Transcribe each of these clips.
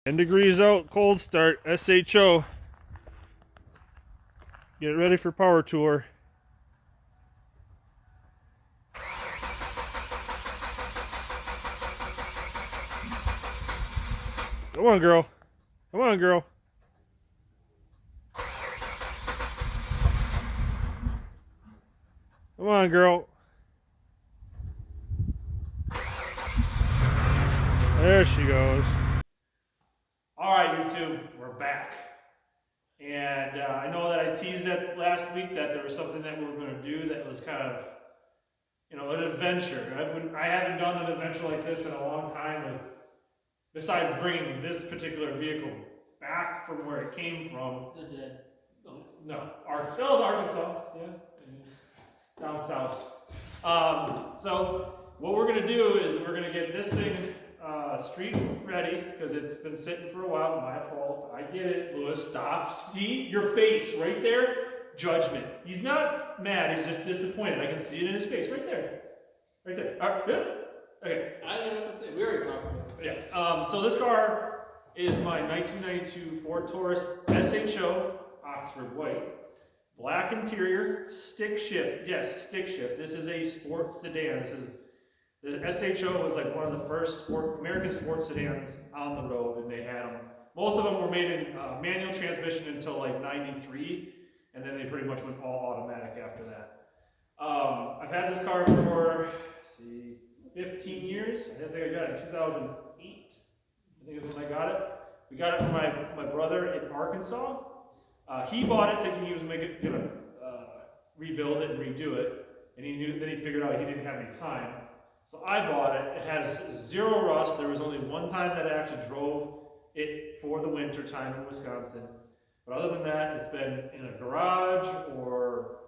10 degrees out, cold start, SHO. Get ready for power tour. Come on, girl. Come on, girl. Come on, girl. There she goes. All right, YouTube, we're back. And I know that I teased that last week that there was something that we were going to do that was kind of, an adventure. I haven't done an adventure like this in a long time, besides bringing this particular vehicle back from where it came from. No, Arkansas, yeah, down south. So what we're going to do is we're going to get this thing street ready, because it's been sitting for a while. My fault. I get it, Lewis. Stop. See your face right there. Judgment. He's not mad. He's just disappointed. I can see it in his face right there. Right there. All right. Yeah. Okay. I didn't have to say. We already talked about it. Yeah. So this car is my 1992 Ford Taurus SHO Oxford White. Black interior, stick shift. Yes, stick shift. This is a sports sedan. The SHO was like one of the first American sports sedans on the road, and they had them. Most of them were made in manual transmission until like '93, and then they pretty much went all automatic after that. I've had this car for 15 years. I think I got it in 2008. I think is when I got it. We got it from my brother in Arkansas. He bought it thinking he was gonna rebuild it and redo it, and then he figured out he didn't have any time. So I bought it. It has zero rust. There was only one time that I actually drove it for the winter time in Wisconsin. But other than that, it's been in a garage or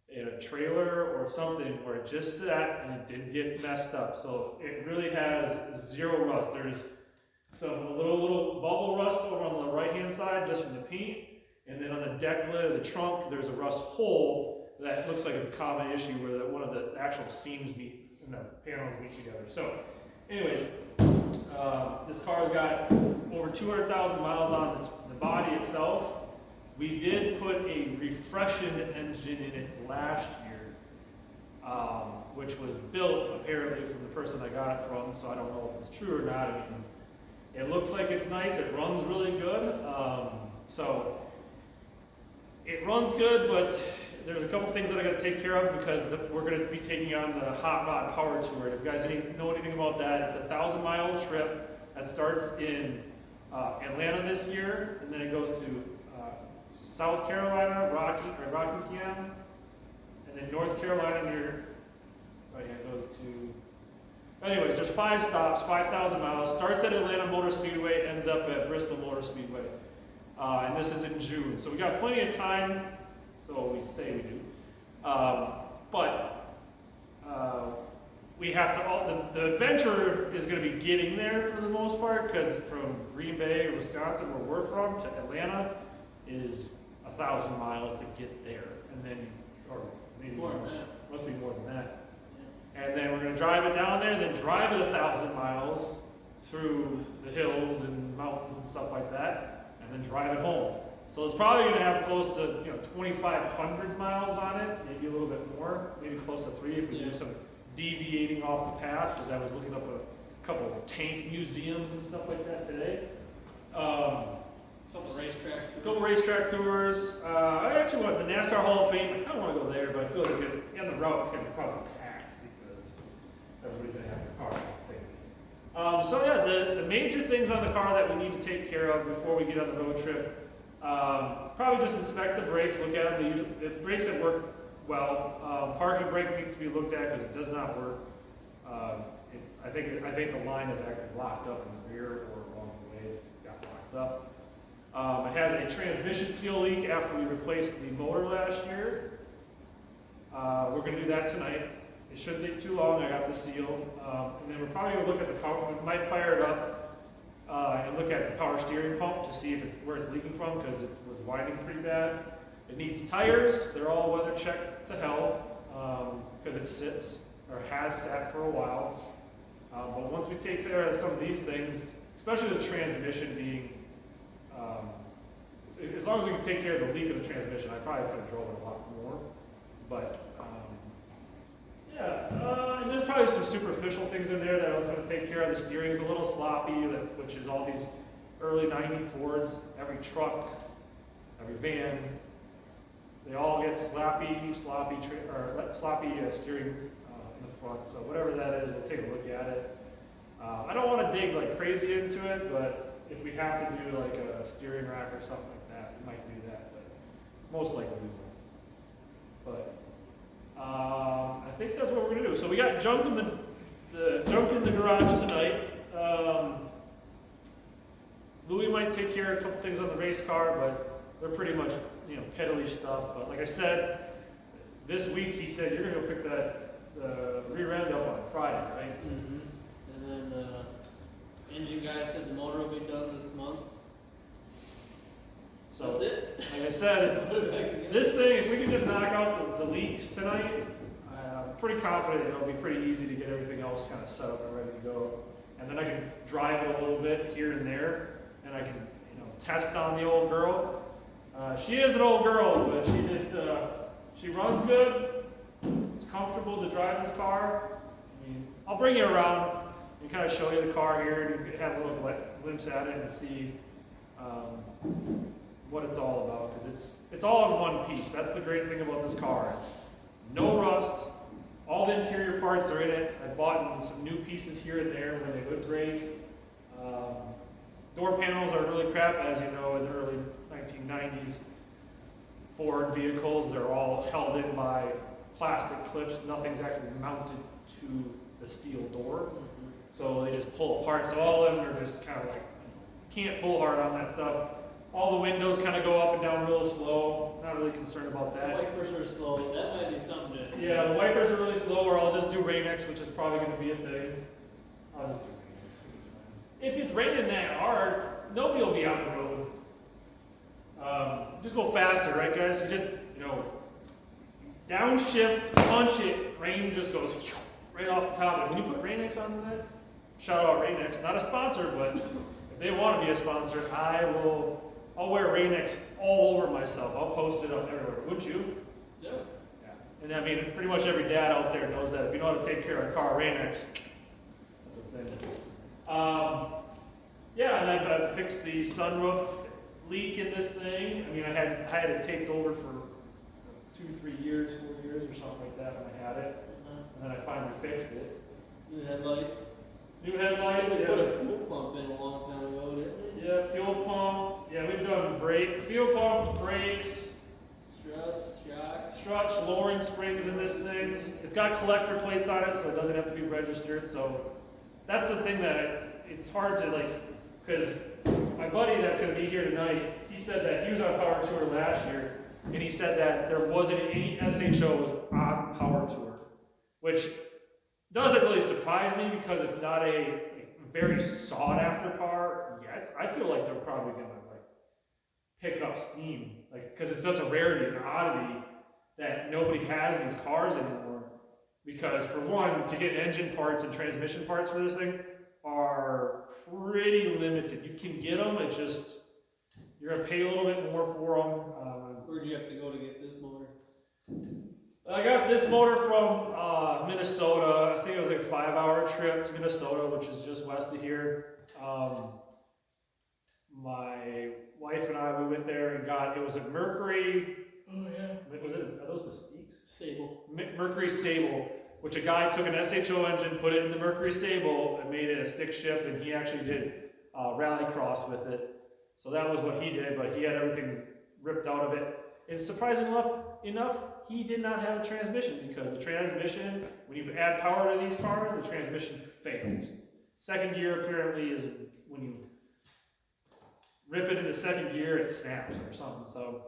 in a trailer or something where it just sat and it didn't get messed up. So it really has zero rust. There's some little bubble rust over on the right-hand side just from the paint. And then on the deck lid of the trunk, there's a rust hole that looks like it's a common issue where one of the actual seams meet and the panels meet together. So, anyways, this car's got over 200,000 miles on the body itself. We did put a refreshened engine in it last year, which was built apparently from the person I got it from, so I don't know if it's true or not. I mean, it looks like it's nice, it runs really good. So it runs good, but there's a couple things that I got to take care of because we're going to be taking on the Hot Rod Power Tour. If you guys know anything about that, it's a 1,000-mile trip that starts in Atlanta this year, and then it goes to South Carolina, Rockingham, and then North Carolina it goes to. Anyways, there's 5 stops, 5,000 miles. Starts at Atlanta Motor Speedway, ends up at Bristol Motor Speedway. And this is in June. So we got plenty of time, so we say we do. But we have to, the adventure is going to be getting there for the most part, because from Green Bay or Wisconsin, where we're from, to Atlanta is 1,000 miles to get there. And then, or maybe more than that. Must be more than that. And then we're going to drive it down there, then drive it 1,000 miles through the hills and mountains and stuff like that, and then drive it home. So it's probably going to have close to 2,500 miles on it, maybe a little bit more, maybe close to 3 if we do some deviating off the path, because I was looking up a couple of tank museums and stuff like that today. A couple racetrack tours. I actually want the NASCAR Hall of Fame. I kind of want to go there, but I feel like on the route it's going to be probably packed because everybody's going to have their car, I think. So yeah, the major things on the car that we need to take care of before we get on the road trip, probably just inspect the brakes, look at them. The brakes that work well. Parking brake needs to be looked at because it does not work. I think the line is actually locked up in the rear or along the way it's got locked up. It has a transmission seal leak after we replaced the motor last year. We're going to do that tonight. It shouldn't take too long. I got the seal. And then we're probably going to look at the power. We might fire it up and look at the power steering pump to see where it's leaking from, because it was winding pretty bad. It needs tires. They're all weather checked to hell because it sits or has sat for a while. But once we take care of some of these things, especially the transmission being, as long as we can take care of the leak of the transmission, I probably could have drove it a lot more. But yeah, and there's probably some superficial things in there that I was going to take care of. The steering's a little sloppy, which is all these early '90 Fords. Every truck, every van, they all get sloppy steering in the front. So whatever that is, we'll take a look at it. I don't want to dig like crazy into it, but if we have to do like a steering rack or something like that, we might do that. But most likely we will. But I think that's what we're gonna do. So we got junk in the garage tonight. Louis might take care of a couple things on the race car, but they're pretty much, you know, peddly stuff. But like I said, this week he said you're gonna go pick the rear end up on Friday, right? Mm-hmm. And then engine guy said the motor will be done this month. So that's it. like I said, it's this thing. If we can just knock out the leaks tonight, I'm pretty confident it'll be pretty easy to get everything else kind of set up and ready to go. And then I can drive it a little bit here and there, and I can, you know, test on the old girl. She is an old girl, but she just she runs good. It's comfortable to drive this car. I mean, I'll bring you around and kind of show you the car here, and you can have a little glimpse at it and see what it's all about, because it's all in one piece. That's the great thing about this car. No rust. All the interior parts are in it. I bought some new pieces here and there where they would break. Door panels are really crap, as you know, in the early 1990s Ford vehicles. They're all held in by plastic clips. Nothing's actually mounted to the steel door. So they just pull apart. So all of them are just kind of like, can't pull hard on that stuff. All the windows kind of go up and down real slow. Not really concerned about that. The wipers are slow. That might be something to... Yeah, the wipers are really slow, or I'll just do Rain-X, which is probably going to be a thing. I'll just do Rain-X. If it's raining that hard, nobody will be on the road. Just go faster, right, guys? So just, you know, downshift, punch it, rain just goes right off the top of it. When you put Rain-X on that, shout out Rain-X, not a sponsor, but if they want to be a sponsor, I'll wear Rain-X all over myself. I'll post it up everywhere. Wouldn't you? Yeah. Yeah. And I mean, pretty much every dad out there knows that if you know how to take care of a car, Rain-X, that's a thing. Yeah, and I've fixed the sunroof leak in this thing. I mean, I had it taped over for 2-3 years, 4 years or something like that when I had it. And then I finally fixed it. New headlights. New headlights. They put a fuel pump in a long time ago, didn't they? Yeah, fuel pump. Yeah, we've done fuel pump, brakes, Struts, shocks. struts, lowering springs in this thing. It's got collector plates on it, so it doesn't have to be registered. So that's the thing that it's hard to like, because my buddy that's going to be here tonight, he said that he was on Power Tour last year, and he said that there wasn't any SHOs on Power Tour, which doesn't really surprise me because it's not a very sought after car yet. I feel like they're probably going to like pick up steam, like, because it's such a rarity and oddity that nobody has these cars anymore. Because for one, to get engine parts and transmission parts for this thing are pretty limited. You can get them, it's just you're gonna pay a little bit more for them. Where'd you have to go to get this motor? I got this motor from Minnesota. I think it was like a 5-hour trip to Minnesota, which is just west of here. My wife and I, we went there and got, it was a Mercury. Oh yeah. Are those Mystiques? Sable. Mercury Sable, which a guy took an SHO engine, put it in the Mercury Sable, and made it a stick shift, and he actually did rallycross with it. So that was what he did, but he had everything ripped out of it. And surprisingly enough, he did not have a transmission, because the transmission, when you add power to these cars, the transmission fails. Second gear apparently is when you rip it into second gear, it snaps or something. So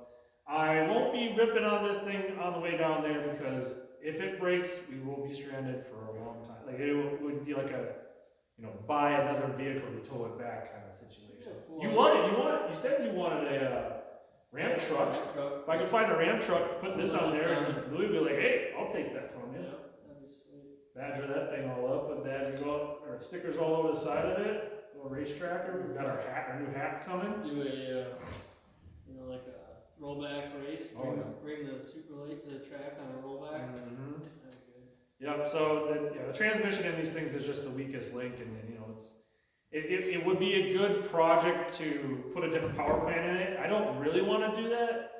I won't be ripping on this thing on the way down there, because if it breaks, we will be stranded for a long time. Like it would be like a, buy another vehicle to tow it back kind of situation. You said you wanted a Ram truck. If I could find a Ram truck, put this on there, and Louis would be like, hey, I'll take that from you. Yeah, that'd be sweet. Badger that thing all up, put badgers all, or stickers all over the side of it. racetracker. We've got our new hats coming. Do a, like a throwback race. Bring the super late to the track on a rollback. Mm-hmm. That's good. Yep. So the transmission in these things is just the weakest link, and it would be a good project to put a different power plant in it. I don't really want to do that.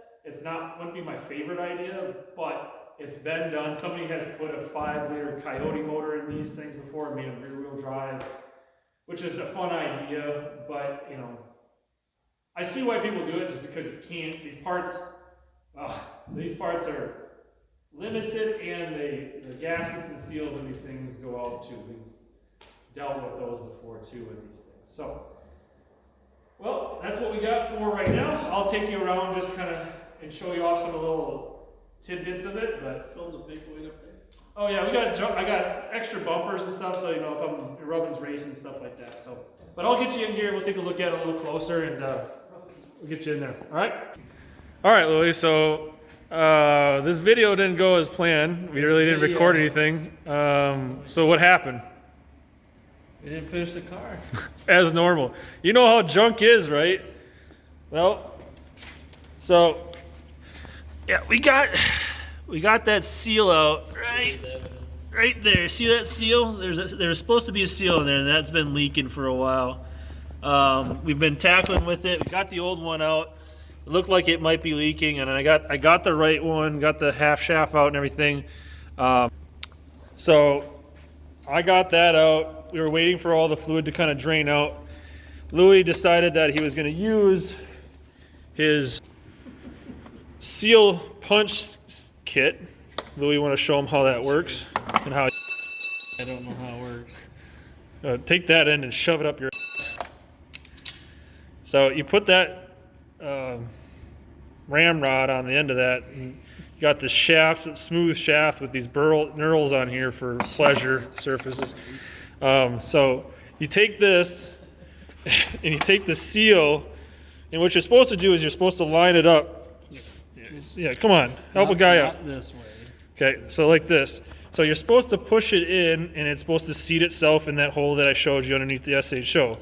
Wouldn't be my favorite idea, but it's been done. Somebody has put a 5-liter Coyote motor in these things before and made them rear-wheel drive, which is a fun idea, but I see why people do it just because you can't. These parts are limited, and the gaskets and seals in these things go out too. We've dealt with those before too with these things. So, well, that's what we got for right now. I'll take you around just kind of and show you off some of the little tidbits of it. But show them the big weight up there. Oh yeah, I got extra bumpers and stuff, so if I'm rubbing racing and stuff like that. So, but I'll get you in here. We'll take a look at it a little closer, and we'll get you in there. All right, Louis. So this video didn't go as planned. We really didn't record anything. So what happened? We didn't finish the car. As normal. You know how junk is, right? Well, so yeah, we got that seal out right there. See that seal? There's supposed to be a seal in there, and that's been leaking for a while. We've been tackling with it. We got the old one out. It looked like it might be leaking, and I got the right one, got the half shaft out and everything. So I got that out. We were waiting for all the fluid to kind of drain out. Louis decided that he was going to use his seal punch kit. Louis, you want to show him how that works and how? I don't know how it works. Take that end and shove it up your ass. So you put that ramrod on the end of that, and you got the shaft, smooth shaft with these knurls on here for pleasure surfaces. So you take this and you take the seal, and what you're supposed to do is you're supposed to line it up. Yeah, come on, help a guy out. Not this way. Okay, so like this. So you're supposed to push it in, and it's supposed to seat itself in that hole that I showed you underneath the SHO.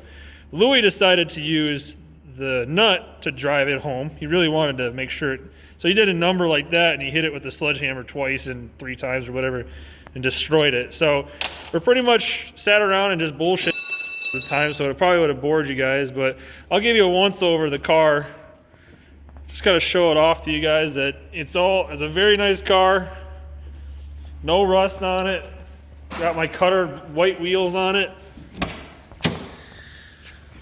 Louis decided to use the nut to drive it home. He really wanted to make sure so he did a number like that, and he hit it with the sledgehammer twice and 3 times or whatever and destroyed it. So we're pretty much sat around and just bullshit at the time, so it probably would have bored you guys, but I'll give you a once over of the car. Just gotta show it off to you guys that it's a very nice car. No rust on it. Got my Cutter white wheels on it.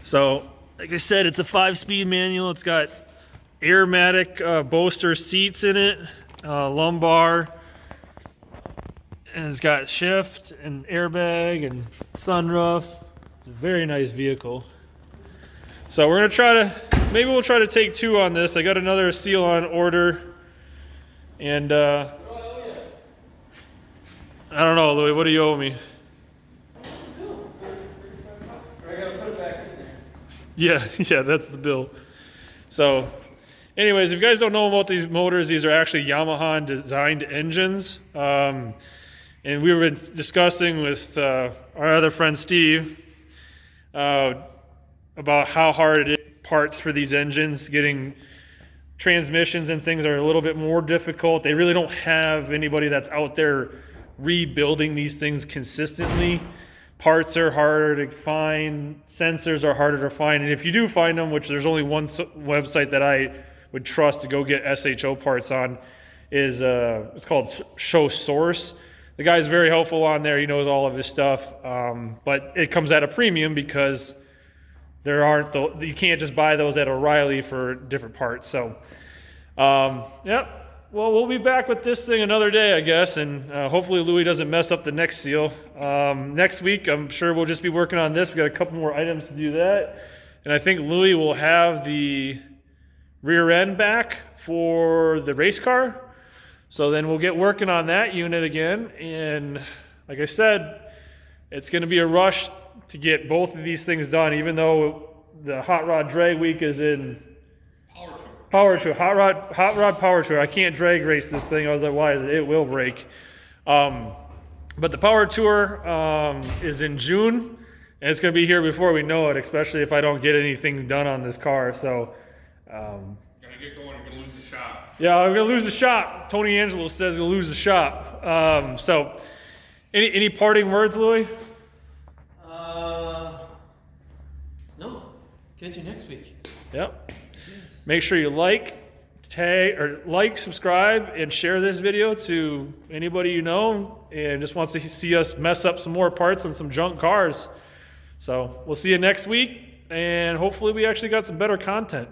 So, like I said, it's a 5-speed manual. It's got Airmatic Boaster seats in it, lumbar, and it's got shift and airbag and sunroof. It's a very nice vehicle. So we're gonna maybe we'll try to take 2 on this. I got another seal on order, and I don't know, Louis, what do you owe me? I gotta put it back in there. Yeah, that's the bill. So, anyways, if you guys don't know about these motors, these are actually Yamaha designed engines. And we were discussing with our other friend Steve about how hard it is parts for these engines. Getting transmissions and things are a little bit more difficult. They really don't have anybody that's out there rebuilding these things consistently. Parts are harder to find, sensors are harder to find, and if you do find them, which there's only one website that I would trust to go get SHO parts on, is it's called SHO Source. The guy's very helpful on there. He knows all of his stuff, but it comes at a premium because you can't just buy those at O'Reilly for different parts. So, yep. Well, we'll be back with this thing another day, I guess, and hopefully Louis doesn't mess up the next seal. Next week, I'm sure we'll just be working on this. We got a couple more items to do that, and I think Louis will have the rear end back for the race car. So then we'll get working on that unit again, and like I said, it's going to be a rush to get both of these things done, even though the Hot Rod Drag Week is in Power Tour, Hot Rod Power Tour. I can't drag race this thing. I was like, why is it? It will break. But the Power Tour is in June, And it's going to be here before we know it, especially if I don't get anything done on this car. So, Gotta get going. You're gonna lose the shop. yeah, I'm going to lose the shop. Tony Angelo says he'll lose the shop. So, any parting words, Louis? No. Catch you next week. Yep. Make sure you like, subscribe, and share this video to anybody you know and just wants to see us mess up some more parts on some junk cars. So we'll see you next week, and hopefully we actually got some better content.